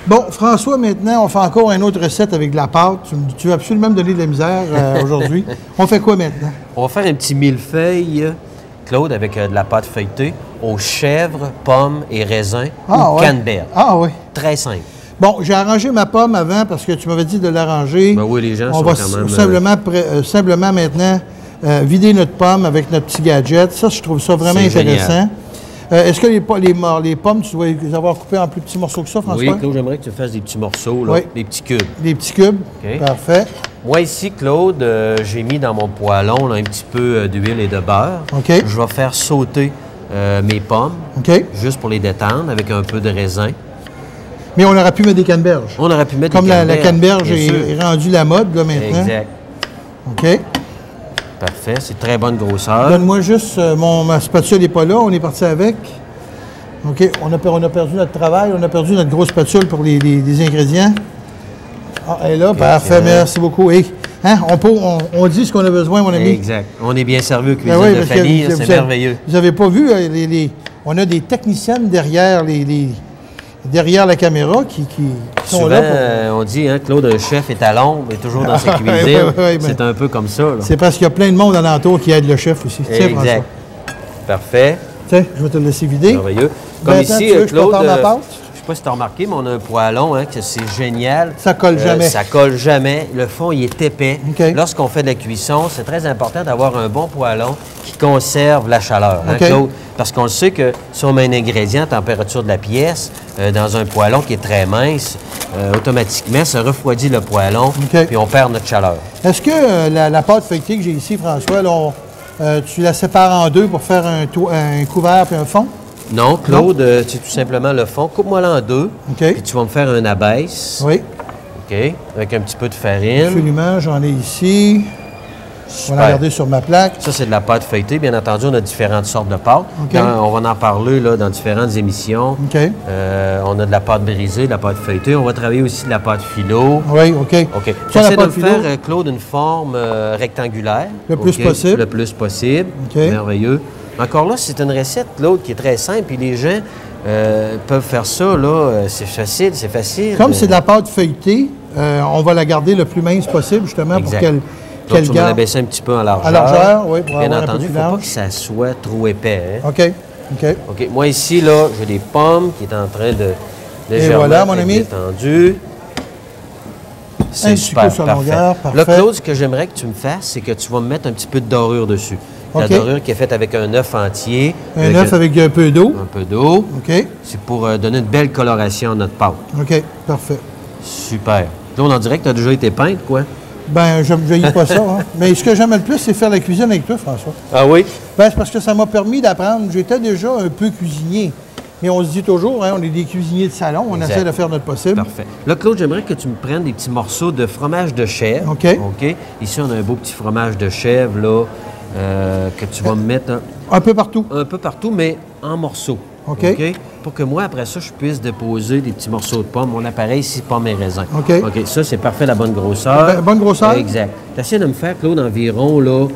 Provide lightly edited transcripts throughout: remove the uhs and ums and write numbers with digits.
Bon, François, maintenant, on fait encore une autre recette avec de la pâte. Tu veux absolument me donner de la misère aujourd'hui. On fait quoi maintenant? On va faire un petit millefeuille, Claude, avec de la pâte feuilletée aux chèvres, pommes et raisins ou canneberge. Ah oui. Très simple. Bon, j'ai arrangé ma pomme avant parce que tu m'avais dit de l'arranger. Ben oui, les gens on sont va quand même... simplement maintenant vider notre pomme avec notre petit gadget. Ça, je trouve ça vraiment intéressant. Est-ce que les pommes, tu dois les avoir coupées en plus petits morceaux que ça, François? Oui, Claude, j'aimerais que tu fasses des petits morceaux, là, oui. Des petits cubes. Des petits cubes, Okay. Parfait. Moi, ici, Claude, j'ai mis dans mon poêlon là, un petit peu d'huile et de beurre. OK. Je vais faire sauter mes pommes, juste pour les détendre, avec un peu de raisin. Mais on aurait pu mettre des canneberges. On aurait pu mettre comme des canneberges. La canneberge est rendue la mode, là, maintenant. Exact. OK. Parfait, c'est très bonne grosseur. Donne-moi juste, ma spatule n'est pas là, on est parti avec. OK, on a perdu notre travail, on a perdu notre grosse spatule pour les ingrédients. Ah, elle est là, parfait, merci beaucoup. Et, hein, on dit ce qu'on a besoin, mon ami. Exact. On est bien servi aux cuisines de famille, c'est merveilleux. Vous n'avez pas vu, on a des techniciennes derrière derrière la caméra qui sont souvent, là. Pour... on dit, hein, Claude, un chef est à l'ombre, est toujours dans sa cuisine. C'est un peu comme ça. C'est parce qu'il y a plein de monde alentour qui aide le chef aussi. Tiens, exact. Parfait. Tiens, je vais te le laisser vider. Merveilleux. Comme ici, Claude, je ne sais pas si tu as remarqué, mais on a un poêlon, hein, que c'est génial. Ça colle jamais. Ça colle jamais. Le fond, il est épais. Okay. Lorsqu'on fait de la cuisson, c'est très important d'avoir un bon poêlon qui conserve la chaleur, hein, Claude? Parce qu'on le sait que si on met un ingrédient à température de la pièce dans un poêlon qui est très mince, automatiquement, ça refroidit le poêlon puis on perd notre chaleur. Est-ce que la pâte feuilletée que j'ai ici, François, là, tu la sépares en deux pour faire un couvert puis un fond? Non, Claude, c'est tout simplement le fond. Coupe-moi-la en deux, puis tu vas me faire un abaisse. Oui. OK, avec un petit peu de farine. Absolument, j'en ai ici. Super. On va regarder sur ma plaque. Ça, c'est de la pâte feuilletée. Bien entendu, on a différentes sortes de pâtes. On va en parler là, dans différentes émissions. On a de la pâte brisée, de la pâte feuilletée. On va travailler aussi de la pâte philo. Oui, OK. J'essaie de faire, Claude, une forme rectangulaire. Le plus possible. Le plus possible. Merveilleux. Encore là, c'est une recette, Claude, qui est très simple. Puis les gens peuvent faire ça, là. C'est facile. Comme c'est de la pâte feuilletée, on va la garder le plus mince possible, justement, pour qu'elle Donc, tu vas la baisser un petit peu en largeur. En largeur, oui, pour bien avoir entendu, un peu il ne faut pas que ça soit trop épais. Hein? OK. Moi, ici, là, j'ai des pommes qui est en train de légèrement voilà, mon ami. détendu. C'est super, parfait. Là, Claude, ce que j'aimerais que tu me fasses, c'est que tu vas me mettre un petit peu de dorure dessus. La dorure qui est faite avec un œuf entier. Un œuf avec un peu d'eau. Un peu d'eau. OK. C'est pour donner une belle coloration à notre pâte. OK, parfait. Super. Là, on dirait que tu as déjà été peinte, quoi. Ben, je ne vieillis pas ça. Hein. Mais ce que j'aime le plus, c'est faire la cuisine avec toi, François. Ah oui? Ben, c'est parce que ça m'a permis d'apprendre. J'étais déjà un peu cuisinier. Mais on se dit toujours, hein, on est des cuisiniers de salon, on essaie de faire notre possible. Parfait. Là, Claude, j'aimerais que tu me prennes des petits morceaux de fromage de chèvre. OK. Ici, on a un beau petit fromage de chèvre, là, que tu vas me mettre... Un peu partout? Un peu partout, mais en morceaux. OK. Pour que moi, après ça, je puisse déposer des petits morceaux de pommes. Mon appareil, ici, pommes et raisins. OK. Ça, c'est parfait, la bonne grosseur. Bonne grosseur? Exact. Tu essaies de me faire, Claude, environ, là,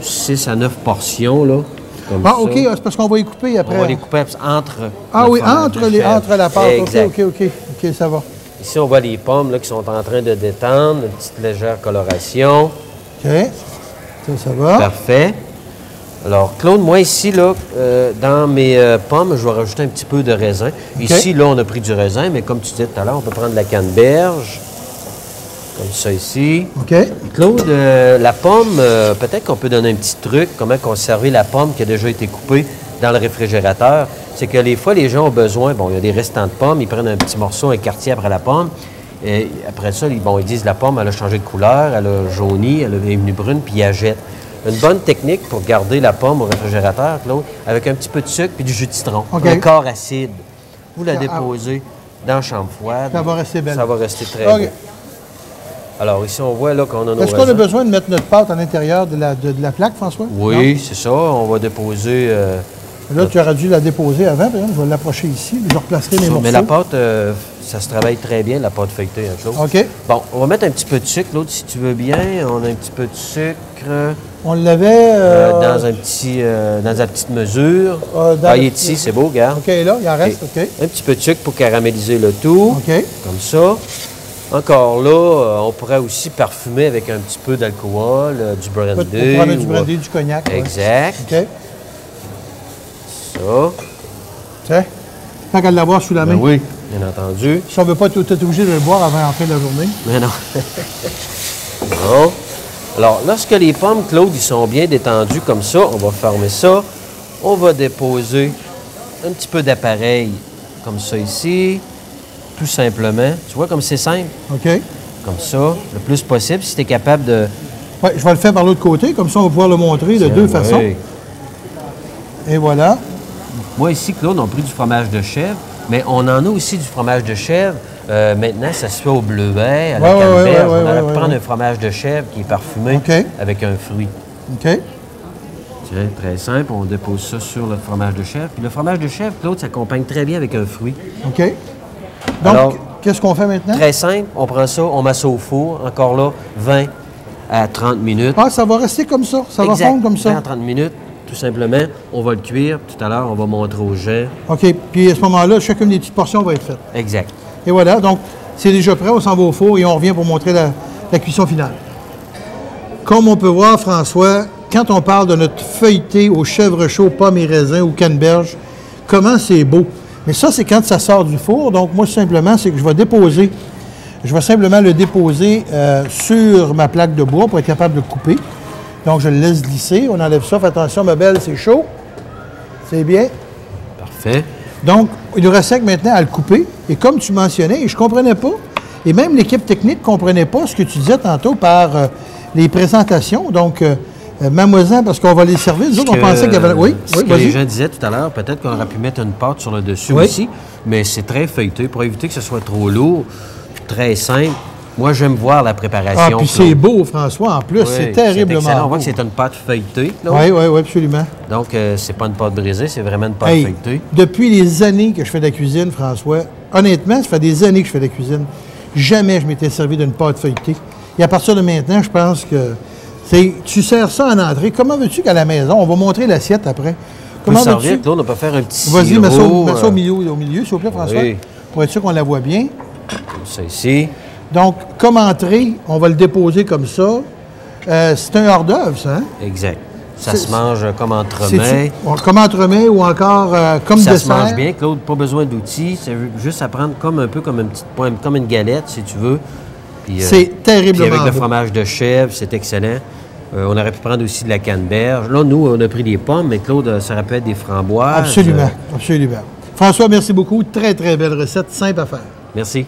6 à 9 portions, là. OK, c'est parce qu'on va les couper après. On va les couper entre... Ah oui, entre la pâte. Exact. OK, ça va. Ici, on voit les pommes là, qui sont en train de détendre, une petite légère coloration. OK, ça va. Parfait. Alors, Claude, moi ici, là, dans mes pommes, je vais rajouter un petit peu de raisin. Ici, là, on a pris du raisin, mais comme tu disais tout à l'heure, on peut prendre de la canneberge. Comme ça ici. OK. Claude, la pomme, peut-être qu'on peut donner un petit truc, comment conserver la pomme qui a déjà été coupée dans le réfrigérateur. C'est que des fois, les gens ont besoin, il y a des restants de pommes, ils prennent un petit morceau, un quartier après la pomme. Et après ça, ils disent la pomme, elle a changé de couleur, elle a jauni, elle est devenue brune, puis ils la jettent. Une bonne technique pour garder la pomme au réfrigérateur, Claude, avec un petit peu de sucre puis du jus de citron. Un corps acide. Vous la déposez dans la chambre froide. Ça va rester belle. Ça va rester très beau. Alors, ici, on voit là qu'on a nos Est-ce qu'on a besoin de mettre notre pâte à l'intérieur de la plaque, François? Oui, c'est ça. On va déposer... Là, tu aurais dû la déposer avant. Par exemple, je vais l'approcher ici. Je replacerai mes morceaux. Mais la pâte, ça se travaille très bien, la pâte feuilletée, hein, Claude. OK. Bon, on va mettre un petit peu de sucre, Claude, si tu veux bien. On a un petit peu de sucre On l'avait... dans la petite mesure. dans Il est ici, c'est beau, regarde. OK, là, il en reste, OK. Un petit peu de sucre pour caraméliser le tout. OK. Comme ça. Encore là, on pourrait aussi parfumer avec un petit peu d'alcool, du brandy. On pourrait mettre du brandy, du cognac. ouais. Exact. OK. Ça. Tiens, tant qu'à l'avoir sous la main. Ben oui, bien entendu. Si on ne veut pas tout être obligé de le boire avant la fin de la journée. Mais non. Bon. Alors, lorsque les pommes, Claude, ils sont bien détendues comme ça, on va fermer ça. On va déposer un petit peu d'appareil comme ça ici, tout simplement. Tu vois comme c'est simple? OK. Comme ça, le plus possible, si tu es capable de... Oui, je vais le faire par l'autre côté, comme ça on va pouvoir le montrer de deux façons. Et voilà. Moi, ici, Claude, on a pris du fromage de chèvre, mais on en a aussi du fromage de chèvre. Maintenant, ça se fait au bleuet, à la canneberge. On aurait pu prendre un fromage de chèvre qui est parfumé avec un fruit. OK. Tiens, très simple. On dépose ça sur le fromage de chèvre. Puis le fromage de chèvre, Claude, s'accompagne très bien avec un fruit. OK. Donc, qu'est-ce qu'on fait maintenant? Très simple. On prend ça, on met ça au four. Encore là, 20 à 30 minutes. Ah, ça va rester comme ça? Ça va fondre comme ça? 20 à 30 minutes, tout simplement. On va le cuire. Tout à l'heure, on va montrer aux gens. OK. Puis à ce moment-là, chacune des petites portions va être faite. Exact. Et voilà. Donc, c'est déjà prêt. On s'en va au four et on revient pour montrer la cuisson finale. Comme on peut voir, François, quand on parle de notre feuilleté au chèvre chaud, pommes et raisins ou canneberge, comment c'est beau. Mais ça, c'est quand ça sort du four. Donc, moi, simplement, c'est que je vais simplement le déposer sur ma plaque de bois pour être capable de le couper. Donc, je le laisse glisser. On enlève ça. Fais attention, ma belle, c'est chaud. C'est bien. Parfait. Donc, il nous reste maintenant à le couper. Et comme tu mentionnais, et je ne comprenais pas, et même l'équipe technique ne comprenait pas ce que tu disais tantôt par les présentations. Donc, mademoiselle, parce qu'on va les servir. Nous autres, on pensait qu'il y avait... Oui, ce que les gens disaient tout à l'heure, peut-être qu'on aurait pu mettre une pâte sur le dessus aussi, mais c'est très feuilleté pour éviter que ce soit trop lourd, très simple. Moi, j'aime voir la préparation. Ah, puis c'est beau, François, en plus. C'est terriblement beau. On voit que c'est une pâte feuilletée. Oui, absolument. Donc, c'est pas une pâte brisée, c'est vraiment une pâte feuilletée. Depuis les années que je fais de la cuisine, François, honnêtement, ça fait des années que je fais de la cuisine. Jamais je m'étais servi d'une pâte feuilletée. Et à partir de maintenant, je pense que tu sers ça en entrée. Comment veux-tu qu'à la maison, on va montrer l'assiette après. Comment veux-tu? Là, on peut faire un petit Vas-y, mets ça au milieu, s'il vous plaît, François. Oui. Pour être sûr qu'on la voit bien. Comme ça ici. Donc, comme entrée, on va le déposer comme ça. C'est un hors-d'œuvre, ça, hein? Exact. Ça se mange comme entremets. Comme entremets ou encore comme dessert? Ça se mange bien, Claude. Pas besoin d'outils. C'est juste à prendre comme un peu comme une petite pointe, comme une galette, si tu veux. C'est terriblement puis avec le fromage de chèvre, c'est excellent. On aurait pu prendre aussi de la canneberge. Là, nous, on a pris des pommes, mais Claude, ça aurait pu être des framboises. Absolument, absolument. François, merci beaucoup. Très, très belle recette, simple à faire. Merci.